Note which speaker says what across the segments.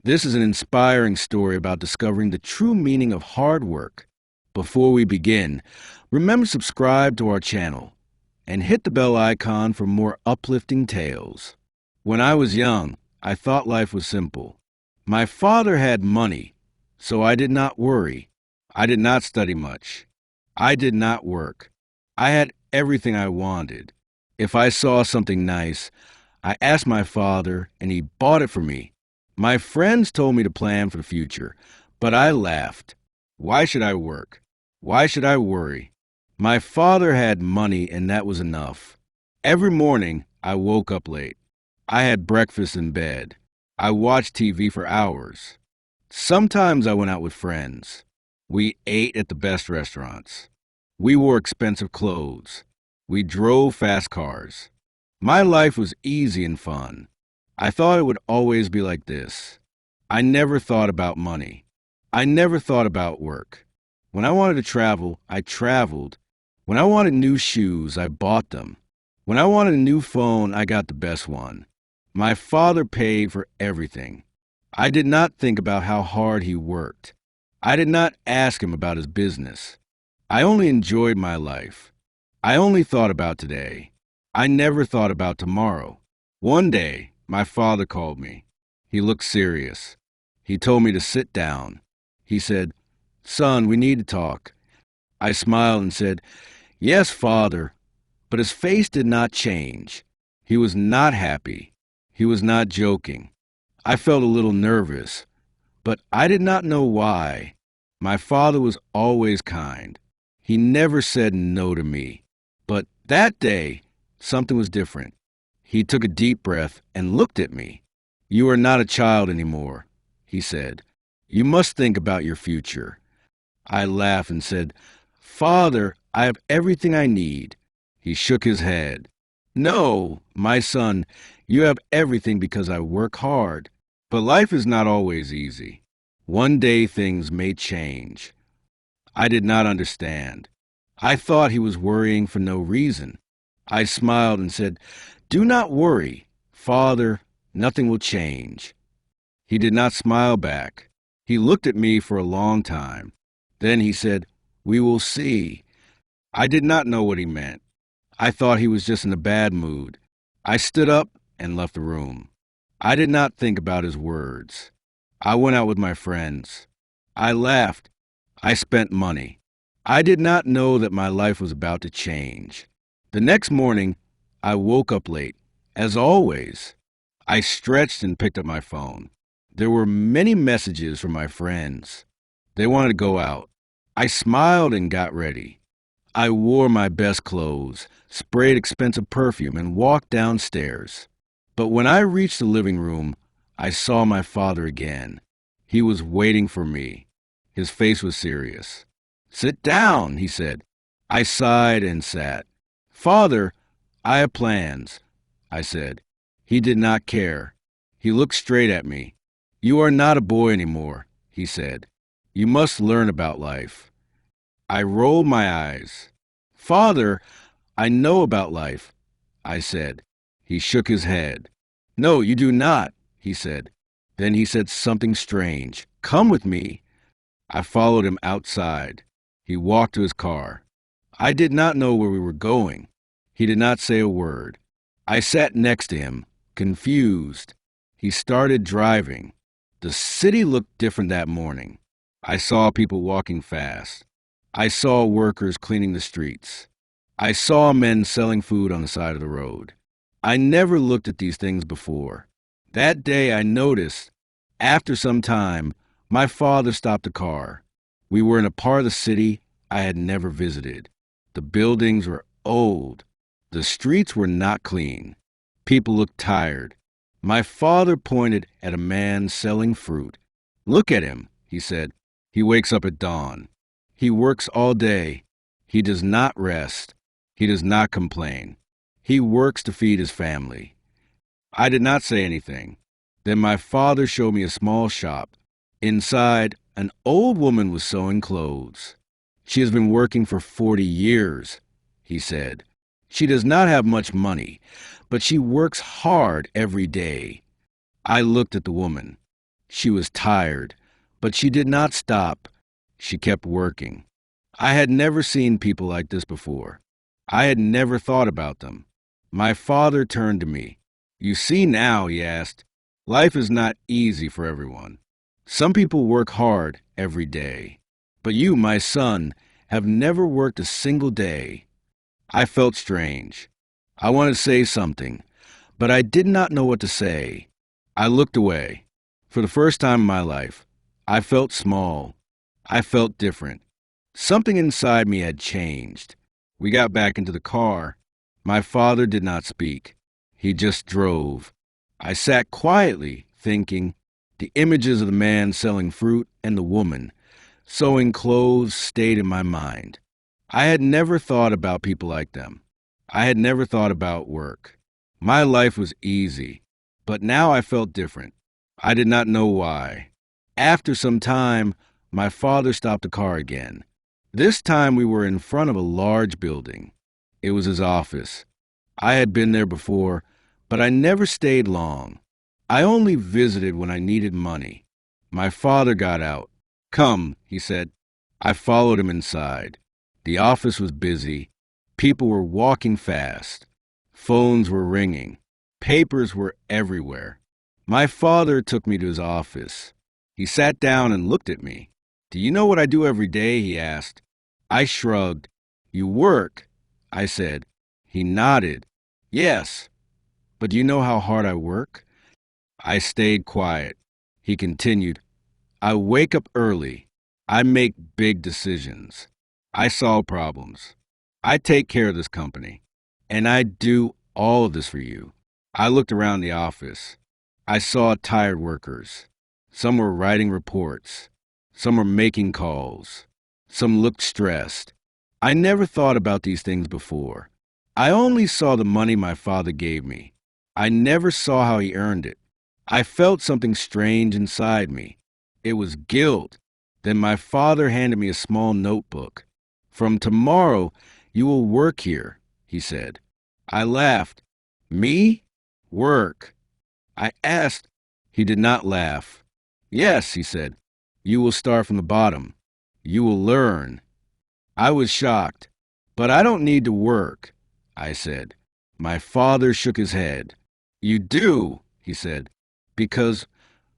Speaker 1: This is an inspiring story about discovering the true meaning of hard work. Before we begin, remember to subscribe to our channel and hit the bell icon for more uplifting tales. When I was young, I thought life was simple. My father had money, so I did not worry. I did not study much. I did not work. I had everything I wanted. If I saw something nice, I asked my father, and he bought it for me. My friends told me to plan for the future, but I laughed. Why should I work? Why should I worry? My father had money, and that was enough. Every morning, I woke up late. I had breakfast in bed. I watched TV for hours. Sometimes I went out with friends. We ate at the best restaurants. We wore expensive clothes. We drove fast cars. My life was easy and fun. I thought it would always be like this. I never thought about money. I never thought about work. When I wanted to travel, I traveled. When I wanted new shoes, I bought them. When I wanted a new phone, I got the best one. My father paid for everything. I did not think about how hard he worked. I did not ask him about his business. I only enjoyed my life. I only thought about today. I never thought about tomorrow. One day, my father called me. He looked serious. He told me to sit down. He said, "Son, we need to talk." I smiled and said, "Yes, Father." But his face did not change. He was not happy. He was not joking. I felt a little nervous, but I did not know why. My father was always kind. He never said no to me. But that day, something was different. He took a deep breath and looked at me. "You are not a child anymore," he said. "You must think about your future." I laughed and said, "Father, I have everything I need." He shook his head. "No, my son, you have everything because I work hard. But life is not always easy. One day things may change." I did not understand. I thought he was worrying for no reason. I smiled and said, "Do not worry, Father, nothing will change." He did not smile back. He looked at me for a long time. Then he said, "We will see." I did not know what he meant. I thought he was just in a bad mood. I stood up and left the room. I did not think about his words. I went out with my friends. I laughed. I spent money. I did not know that my life was about to change. The next morning, I woke up late, as always. I stretched and picked up my phone. There were many messages from my friends. They wanted to go out. I smiled and got ready. I wore my best clothes, sprayed expensive perfume, and walked downstairs. But when I reached the living room, I saw my father again. He was waiting for me. His face was serious. "Sit down," he said. I sighed and sat. "Father, I have plans," I said. He did not care. He looked straight at me. "You are not a boy anymore," he said. "You must learn about life." I rolled my eyes. "Father, I know about life," I said. He shook his head. "No, you do not," he said. Then he said something strange. "Come with me." I followed him outside. He walked to his car. I did not know where we were going. He did not say a word. I sat next to him, confused. He started driving. The city looked different that morning. I saw people walking fast. I saw workers cleaning the streets. I saw men selling food on the side of the road. I never looked at these things before. That day I noticed, after some time, my father stopped a car. We were in a part of the city I had never visited. The buildings were old. The streets were not clean. People looked tired. My father pointed at a man selling fruit. "Look at him," he said. "He wakes up at dawn. He works all day. He does not rest. He does not complain. He works to feed his family." I did not say anything. Then my father showed me a small shop. Inside, an old woman was sewing clothes. "She has been working for 40 years, he said. "She does not have much money, but she works hard every day." I looked at the woman. She was tired, but she did not stop. She kept working. I had never seen people like this before. I had never thought about them. My father turned to me. "You see now," he asked, "life is not easy for everyone. Some people work hard every day. But you, my son, have never worked a single day." I felt strange. I wanted to say something, but I did not know what to say. I looked away. For the first time in my life, I felt small. I felt different. Something inside me had changed. We got back into the car. My father did not speak. He just drove. I sat quietly, thinking. The images of the man selling fruit and the woman sewing clothes stayed in my mind. I had never thought about people like them. I had never thought about work. My life was easy, but now I felt different. I did not know why. After some time, my father stopped the car again. This time we were in front of a large building. It was his office. I had been there before, but I never stayed long. I only visited when I needed money. My father got out. "Come," he said. I followed him inside. The office was busy. People were walking fast. Phones were ringing. Papers were everywhere. My father took me to his office. He sat down and looked at me. "Do you know what I do every day?" he asked. I shrugged. "You work," I said. He nodded. "Yes, but do you know how hard I work?" I stayed quiet. He continued. "I wake up early. I make big decisions. I solve problems. I take care of this company. And I do all of this for you." I looked around the office. I saw tired workers. Some were writing reports. Some were making calls. Some looked stressed. I never thought about these things before. I only saw the money my father gave me. I never saw how he earned it. I felt something strange inside me. It was guilt. Then my father handed me a small notebook. "From tomorrow, you will work here," he said. I laughed. "Me? Work?" I asked. He did not laugh. "Yes," he said. "You will start from the bottom. You will learn." I was shocked. "But I don't need to work," I said. My father shook his head. "You do," he said, "because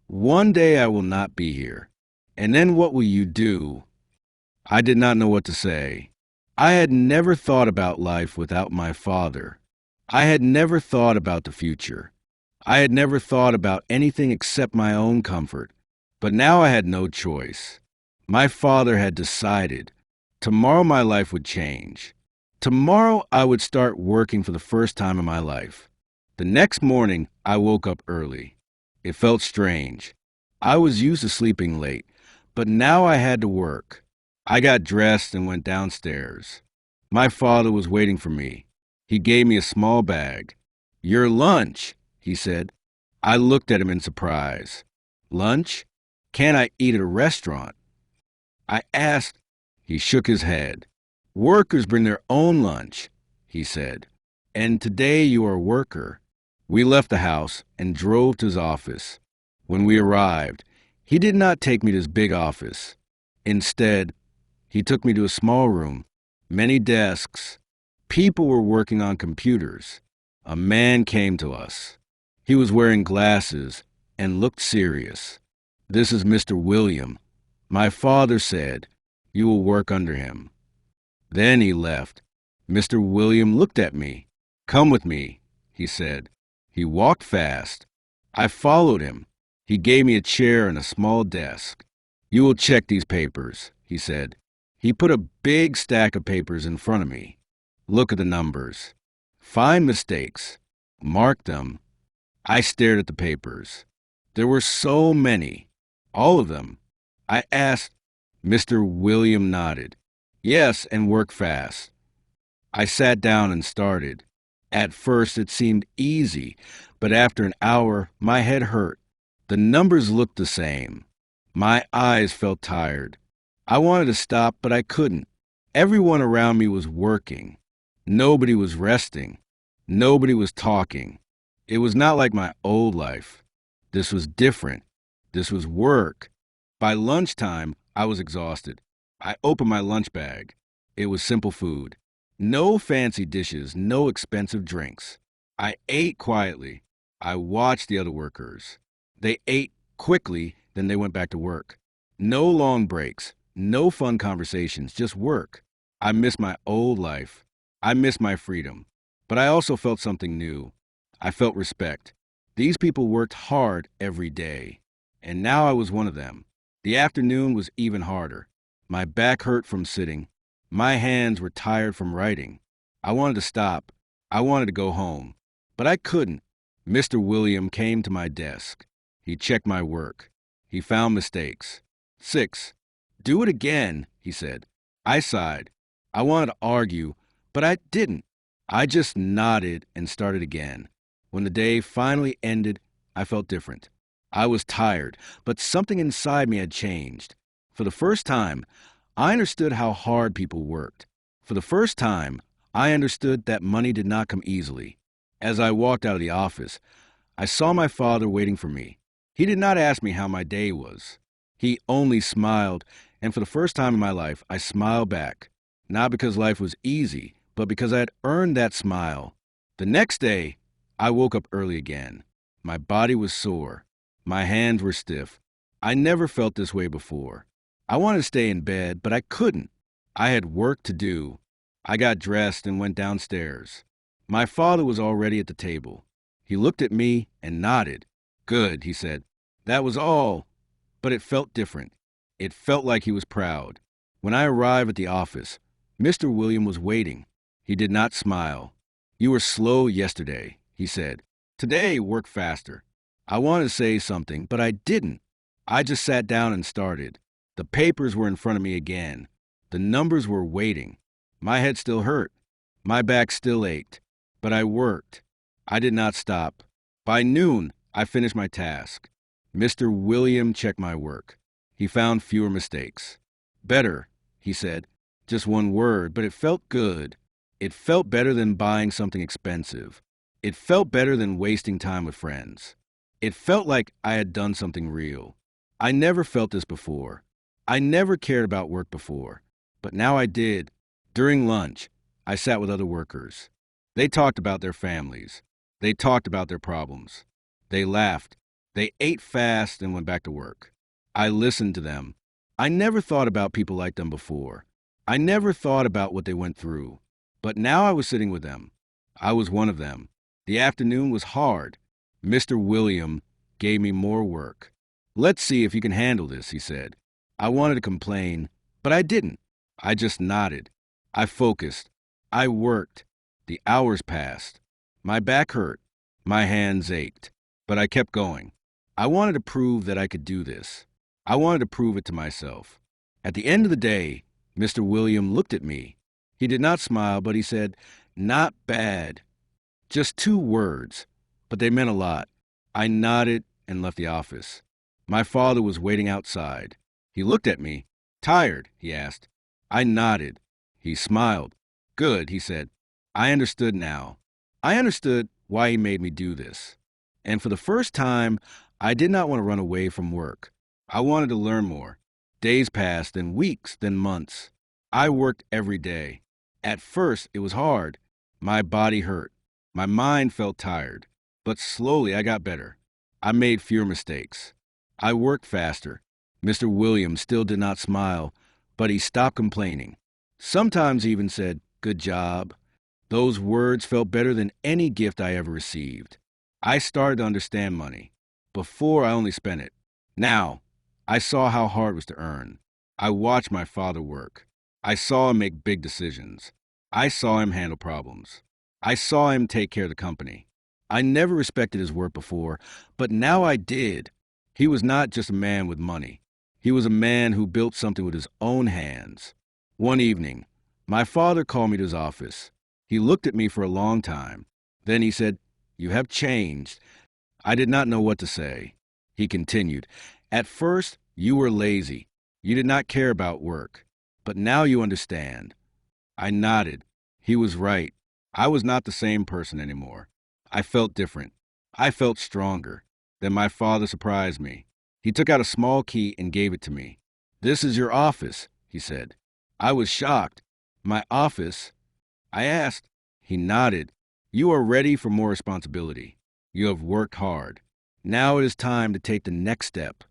Speaker 1: one day I will not be here. And then what will you do?" I did not know what to say. I had never thought about life without my father. I had never thought about the future. I had never thought about anything except my own comfort. But now I had no choice. My father had decided. Tomorrow my life would change. Tomorrow I would start working for the first time in my life. The next morning I woke up early. It felt strange. I was used to sleeping late, but now I had to work. I got dressed and went downstairs. My father was waiting for me. He gave me a small bag. "Your lunch," he said. I looked at him in surprise. "Lunch? Can't I eat at a restaurant?" I asked. He shook his head. "Workers bring their own lunch," he said. "And today you are a worker." We left the house and drove to his office. When we arrived, he did not take me to his big office. Instead, he took me to a small room, many desks. People were working on computers. A man came to us. He was wearing glasses and looked serious. "This is Mr. William. My father said you will work under him." Then he left. Mr. William looked at me. "Come with me," he said. He walked fast. I followed him. He gave me a chair and a small desk. "You will check these papers," he said. He put a big stack of papers in front of me. "Look at the numbers. Find mistakes. Mark them." I stared at the papers. There were so many. All of them. I asked. Mr. William nodded. "Yes, and work fast." I sat down and started. At first it seemed easy, but after an hour my head hurt. The numbers looked the same. My eyes felt tired. I wanted to stop, but I couldn't. Everyone around me was working. Nobody was resting. Nobody was talking. It was not like my old life. This was different. This was work. By lunchtime, I was exhausted. I opened my lunch bag. It was simple food. No fancy dishes, no expensive drinks. I ate quietly. I watched the other workers. They ate quickly, then they went back to work. No long breaks, no fun conversations, just work. I missed my old life. I missed my freedom. But I also felt something new. I felt respect. These people worked hard every day. And now I was one of them. The afternoon was even harder. My back hurt from sitting. My hands were tired from writing. I wanted to stop. I wanted to go home. But I couldn't. Mr. William came to my desk. He checked my work. He found mistakes. 6. Do it again, he said. I sighed. I wanted to argue, but I didn't. I just nodded and started again. When the day finally ended, I felt different. I was tired, but something inside me had changed. For the first time, I understood how hard people worked. For the first time, I understood that money did not come easily. As I walked out of the office, I saw my father waiting for me. He did not ask me how my day was. He only smiled, and for the first time in my life, I smiled back. Not because life was easy, but because I had earned that smile. The next day, I woke up early again. My body was sore. My hands were stiff. I never felt this way before. I wanted to stay in bed, but I couldn't. I had work to do. I got dressed and went downstairs. My father was already at the table. He looked at me and nodded. Good, he said. That was all. But it felt different. It felt like he was proud. When I arrived at the office, Mr. William was waiting. He did not smile. You were slow yesterday, he said. Today, work faster. I wanted to say something, but I didn't. I just sat down and started. The papers were in front of me again. The numbers were waiting. My head still hurt. My back still ached. But I worked. I did not stop. By noon, I finished my task. Mr. William checked my work. He found fewer mistakes. Better, he said. Just one word, but it felt good. It felt better than buying something expensive. It felt better than wasting time with friends. It felt like I had done something real. I never felt this before. I never cared about work before. But now I did. During lunch, I sat with other workers. They talked about their families. They talked about their problems. They laughed. They ate fast and went back to work. I listened to them. I never thought about people like them before. I never thought about what they went through. But now I was sitting with them. I was one of them. The afternoon was hard. Mr. William gave me more work. Let's see if you can handle this, he said. I wanted to complain, but I didn't. I just nodded. I focused. I worked. The hours passed. My back hurt. My hands ached. But I kept going. I wanted to prove that I could do this. I wanted to prove it to myself. At the end of the day, Mr. William looked at me. He did not smile, but he said, "Not bad." Just 2 words, but they meant a lot. I nodded and left the office. My father was waiting outside. He looked at me. "Tired?" he asked. I nodded. He smiled. "Good," he said. I understood now. I understood why he made me do this. And for the first time, I did not want to run away from work. I wanted to learn more. Days passed, then weeks, then months. I worked every day. At first, it was hard. My body hurt. My mind felt tired. But slowly, I got better. I made fewer mistakes. I worked faster. Mr. Williams still did not smile, but he stopped complaining. Sometimes he even said, "Good job." Those words felt better than any gift I ever received. I started to understand money. Before, I only spent it. Now, I saw how hard it was to earn. I watched my father work. I saw him make big decisions. I saw him handle problems. I saw him take care of the company. I never respected his work before, but now I did. He was not just a man with money. He was a man who built something with his own hands. One evening, my father called me to his office. He looked at me for a long time. Then he said, "You have changed." I did not know what to say. He continued, "At first, you were lazy. You did not care about work. But now you understand." I nodded. He was right. I was not the same person anymore. I felt different. I felt stronger. Then my father surprised me. He took out a small key and gave it to me. "This is your office," he said. I was shocked. "My office?" I asked. He nodded. "You are ready for more responsibility. You have worked hard. Now it is time to take the next step."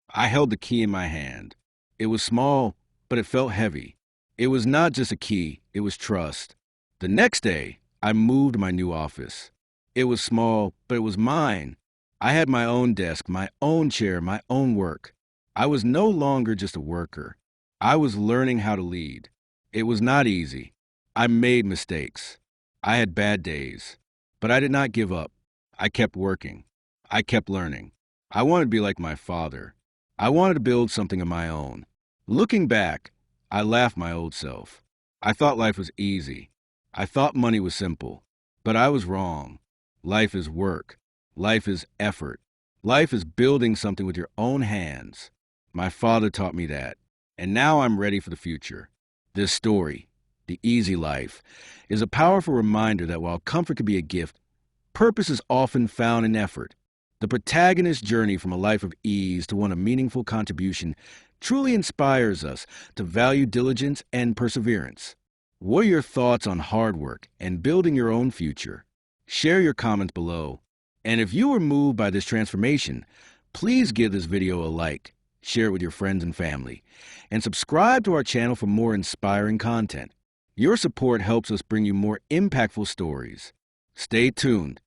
Speaker 1: I held the key in my hand. It was small, but it felt heavy. It was not just a key, it was trust. The next day, I moved to my new office. It was small, but it was mine. I had my own desk, my own chair, my own work. I was no longer just a worker. I was learning how to lead. It was not easy. I made mistakes. I had bad days. But I did not give up. I kept working. I kept learning. I wanted to be like my father. I wanted to build something of my own. Looking back, I laughed my old self. I thought life was easy. I thought money was simple. But I was wrong. Life is work. Life is effort. Life is building something with your own hands. My father taught me that. And now I'm ready for the future. This story, The Easy Life, is a powerful reminder that while comfort can be a gift, purpose is often found in effort. The protagonist's journey from a life of ease to one of meaningful contribution truly inspires us to value diligence and perseverance. What are your thoughts on hard work and building your own future? Share your comments below. And if you were moved by this transformation, please give this video a like, share it with your friends and family, and subscribe to our channel for more inspiring content. Your support helps us bring you more impactful stories. Stay tuned.